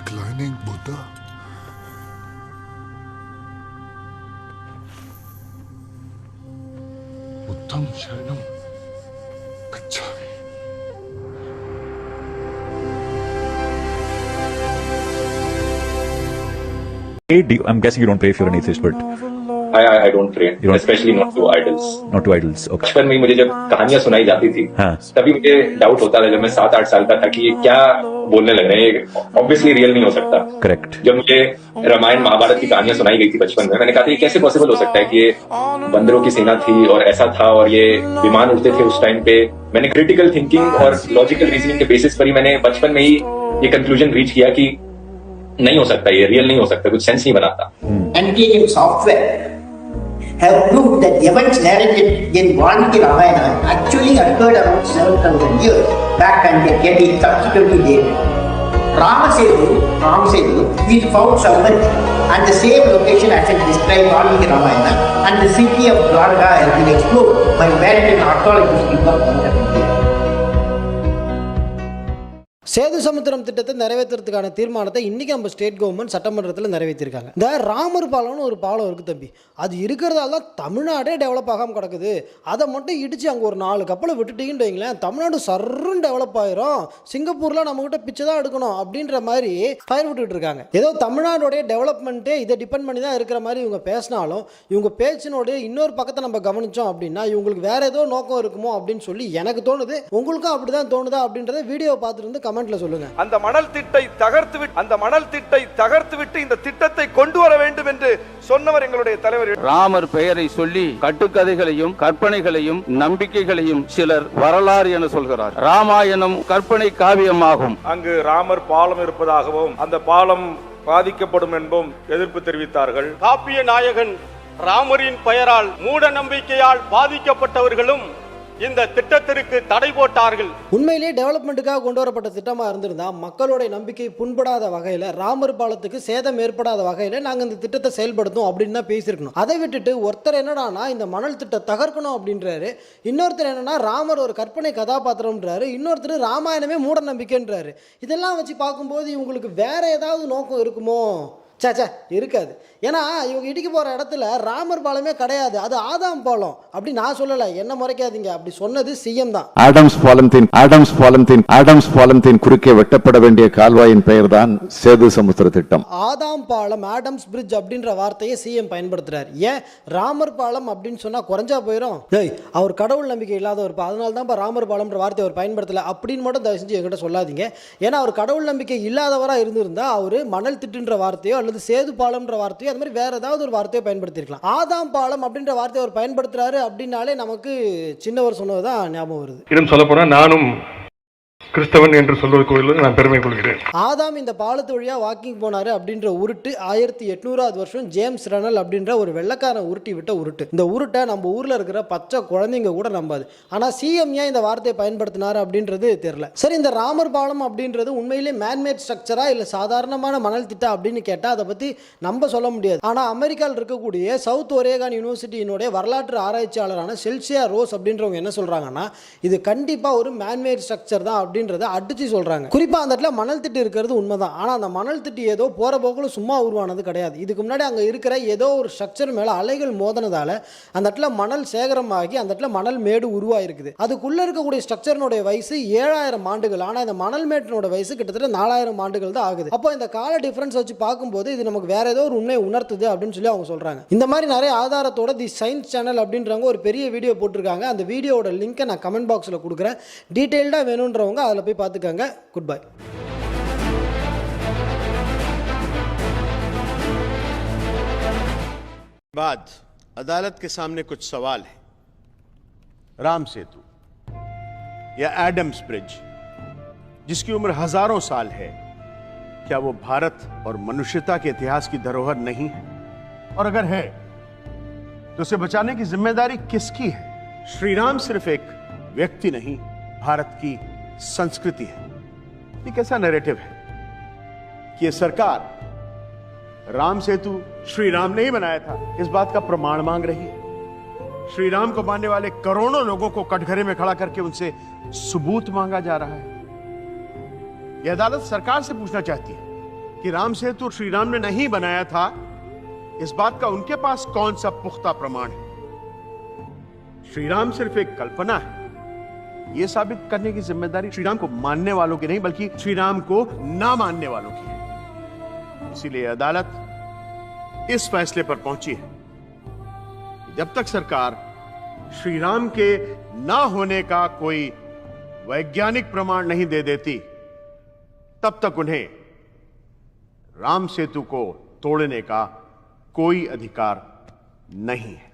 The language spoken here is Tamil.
Reclining Buddha. Buddham Sharanam Gacchami. I'm guessing you don't pray if you're an atheist, but I don't pray, especially not to idols. not to idols. Okay. बचपन में मुझे जब कहानियां सुनाई जाती थी तभी मुझे डाउट होता था, जब मैं 7-8 साल का था, कि ये क्या बोलने लग रहे हैं, ये ऑब्वियसली रियल नहीं हो सकता। Correct. जब मुझे रामायण महाभारत की कहानियां सुनाई गई थी बचपन में, मैंने कहा था ये कैसे पॉसिबल हो सकता है कि ये बंदरों की सेना थी और ऐसा था और ये विमान उड़ते थे उस टाइम पे। मैंने क्रिटिकल थिंकिंग और लॉजिकल रीजनिंग के बेसिस पर ही मैंने बचपन में ही ये कंक्लूजन रीच किया कि नहीं हो सकता, ये रियल नहीं हो सकता, कुछ सेंस नहीं बनाता। Antiquarian software have proved that the events narrated in Valmiki Ramayana actually occurred around 7,000 years back and they get it subsequently dated. Ramasetu is found submerged at the same location as it described Valmiki Ramayana, and the city of Dwarka has been explored by American archaeologists in the contemporary. Setu சமுத்திரம் திட்டத்தை நிறைவேற்றுறதுக்கான தீர்மானத்தை இன்றைக்கி நம்ம ஸ்டேட் கவர்மெண்ட் சட்டமன்றத்தில் நிறைவேற்றிருக்காங்க. இந்த ராமர் பாலம்னு ஒரு பாலம் இருக்குது தம்பி, அது இருக்கிறதால தான் தமிழ்நாடே டெவலப் ஆகாமல் கிடக்குது. அதை மட்டும் இடித்து அங்கே ஒரு 4 கப்பலை விட்டுட்டீங்கன்னு வைங்களேன், தமிழ்நாடு சர்ன்னு டெவலப் ஆயிரும், சிங்கப்பூரில் நம்மகிட்ட பிச்சை தான் எடுக்கணும் அப்படின்ற மாதிரி ஃபயர் விட்டுட்டு இருக்காங்க. ஏதோ தமிழ்நாடுடைய டெவலப்மெண்ட்டே இதை டிபெண்ட் பண்ணி தான் இருக்கிற மாதிரி இவங்க பேசினாலும், இவங்க பேச்சினோடைய இன்னொரு பக்கத்தை நம்ம கவனித்தோம் அப்படின்னா இவங்களுக்கு வேற ஏதோ நோக்கம் இருக்குமோ அப்படின்னு சொல்லி எனக்கு தோணுது. உங்களுக்கும் அப்படி தான் தோணுதா அப்படின்றத வீடியோ பார்த்துட்டு கமெண்ட் சொல்லுங்க. அந்த மணல் திட்டை தகர்த்து விட்டு இந்த திட்டத்தை கொண்டு வர வேண்டும் என்று சொன்னவர் எங்களுடைய தலைவர். ராமர் பெயரை சொல்லி கட்டுக்கதைகளையும் கற்பனைகளையும் நம்பிக்கைகளையும் சிலர் வரலாறு என சொல்கிறார். ராமாயணம் கற்பனை காவியமாகும். அங்கு ராமர் பாலம் இருப்பதாகவும் அந்த பாலம் பாதிக்கப்படும் என்பதும் எதிர்ப்பு தெரிவித்தார்கள். காப்பிய நாயகன் ராமரின் பெயரால் மூட நம்பிக்கையால் பாதிக்கப்பட்டவர்களும் இந்த திட்டத்திற்கு தடை போட்டார்கள். உண்மையிலேயே டெவலப்மெண்ட்டுக்காக கொண்டு வரப்பட்ட திட்டமாக இருந்திருந்தா மக்களுடைய நம்பிக்கை புண்படாத வகையில், ராமர் பாலத்துக்கு சேதம் ஏற்படாத வகையில் நாங்கள் இந்த திட்டத்தை செயல்படுத்தும் அப்படின்னு தான் பேசியிருக்கணும். அதை விட்டுட்டு ஒருத்தர் என்னடானா இந்த மணல் திட்டம் தகர்க்கணும் அப்படின்றாரு, இன்னொருத்தர் என்னன்னா ராமர் ஒரு கற்பனை கதாபாத்திரம்ன்றாரு, இன்னொருத்தர் ராமாயணமே மூட நம்பிக்கைன்றாரு. இதெல்லாம் வச்சு பார்க்கும்போது இவங்களுக்கு வேற ஏதாவது நோக்கம் இருக்குமோ? சாச்சா இருக்காது. ஏன்னா இவங்க இடிக்க போகிற இடத்துல ராமர் பாலமே கிடையாது, அது ஆதாம் பாலம். அப்படி நான் சொல்லலை, என்ன முறைக்காதீங்க, அப்படி சொன்னது சிஎம் தான். ஆடம்ஸ் பாலத்தின் குறுக்கே வெட்டப்பட வேண்டிய கால்வாயின் பெயர் தான் சேது சமுத்திர திட்டம். ஆதாம் பாலம், ஆடம்ஸ் பிரிட்ஜ் அப்படின்ற வார்த்தையை சிஎம் பயன்படுத்துறாரு. ஏன் ராமர் பாலம் அப்படின்னு சொன்னா குறைஞ்சா போயிடும்? அவர் கடவுள் நம்பிக்கை இல்லாதவர், அதனால தான் ராமர் பாலம்ன்ற வார்த்தையை அவர் பயன்படுத்தல அப்படின்னு மட்டும் தயவு செஞ்சு என்கிட்ட சொல்லாதீங்க. ஏன்னா அவர் கடவுள் நம்பிக்கை இல்லாதவராக இருந்திருந்தா அவர் மணல் திட்டுன்ற வார்த்தையோ அல்லது சேது பாலம்ன்ற வார்த்தையோ அது மாதிரி வேற ஏதாவது ஒரு வார்த்தையை பயன்படுத்திருக்கலாம். ஆதாம் பாலம் அப்படின்ற வார்த்தையை அவர் பயன்படுத்துறாரு அப்படின்னாலே நமக்கு சின்னவர் சொன்னதுதான் ஞாபகம் வருது. இன்னும் சொல்ல போனா நானும் கிறிஸ்தவன் என்று சொல்வதற்கு நான் பெருமை கொள்கிறேன். ஆதாம் இந்த பாலத்து வழியா வாக்கிங் போனாரு அப்படின்ற உருட்டு 1800வது வருஷம் ஜேம்ஸ் ரெனல் அப்படின்ற ஒரு வெள்ளக்காரன் உருட்டி விட்ட உருட்டு. இந்த உருட்டை நம்ம ஊர்ல இருக்கிற பச்சை குழந்தைங்க கூட நம்பாது. ஆனா சிஎம் ஏன் இந்த வார்த்தையை பயன்படுத்தினாரு அப்படின்றது தெரியல. சரி, இந்த ராமர் பாலம் அப்படின்றது உண்மையிலேயே மேன்மேட் ஸ்ட்ரக்சரா இல்ல சாதாரணமான மணல் திட்டம் அப்படின்னு கேட்டா அதை பத்தி நம்ம சொல்ல முடியாது. ஆனா அமெரிக்காவில் இருக்கக்கூடிய சவுத் ஒரேகான் யூனிவர்சிட்டியினுடைய வரலாற்று ஆராய்ச்சியாளரான செல்சியா ரோஸ் அப்படின்றவங்க என்ன சொல்றாங்கன்னா, இது கண்டிப்பா ஒரு மேன்மேட் ஸ்ட்ரக்சர் தான் அப்படின்றத அடிச்சு சொல்றாங்க. குறிப்பா அந்த இடத்துல மணல் திட்டு இருக்கிறது உண்மைதான். ஆனா அந்த மணல் திட்டு ஏதோ போற போக்குல சும்மா உருவானது கிடையாது. இதுக்கு முன்னாடி அங்க இருக்கிற ஏதோ ஒரு ஸ்ட்ரக்சர் மேல அலைகள் மோதனதால அந்த இடத்துல மணல் சேகரமாகி அந்த இடத்துல மணல் மேடு உருவாயிருக்குது. அதுக்குள்ள இருக்கக்கூடிய ஸ்ட்ரக்சர்னுடைய வயசு 7000 ஆண்டுகள். ஆனா இந்த மணல் மேட்டினோட வயசு கிட்டத்தட்ட 4000 ஆண்டுகள் தான் ஆகுது. அப்போ இந்த கால டிஃபரன்ஸ் வச்சு பார்க்கும்போது இது நமக்கு வேற ஏதோ ஒரு உண்மையை உணர்த்துது அப்படின்னு சொல்லி அவங்க சொல்றாங்க. இந்த மாதிரி நிறைய ஆதாரத்தோட தி சயின்ஸ் சேனல் அப்படின்றவங்க ஒரு பெரிய வீடியோ போட்டிருக்காங்க. அந்த வீடியோட லிங்கை நான் கமெண்ட் பாக்ஸ்ல கொடுக்குறேன். டீடைல்டா வேணும்ன்றவங்க அதில் போய் பார்த்துக்கங்க. Good bye. बाद अदालत के सामने कुछ सवाल है। राम सेतु या एडम्स ब्रिज जिसकी उम्र हजारों साल है, क्या वो भारत और मनुष्यता के इतिहास की धरोहर नहीं है? और अगर है तो उसे बचाने की जिम्मेदारी किसकी है? श्री राम सिर्फ एक व्यक्ति नहीं, भारत की संस्कृति है। ये कैसा नैरेटिव है कि ये सरकार राम सेतु श्री राम ने ही बनाया था, इस बात का प्रमाण मांग रही है। श्री राम को मानने वाले करोड़ों लोगों को कटघरे में खड़ा करके उनसे सबूत मांगा जा रहा है। यह अदालत सरकार से पूछना चाहती है कि राम सेतु श्री राम ने नहीं बनाया था, इस बात का उनके पास कौन सा पुख्ता प्रमाण है? श्री राम सिर्फ एक कल्पना है। यह साबित करने की जिम्मेदारी श्री राम को मानने वालों की नहीं, बल्कि श्री राम को ना मानने वालों की है। इसीलिए अदालत इस फैसले पर पहुंची है कि जब तक सरकार श्री राम के ना होने का कोई वैज्ञानिक प्रमाण नहीं दे देती, तब तक उन्हें राम सेतु को तोड़ने का कोई अधिकार नहीं है।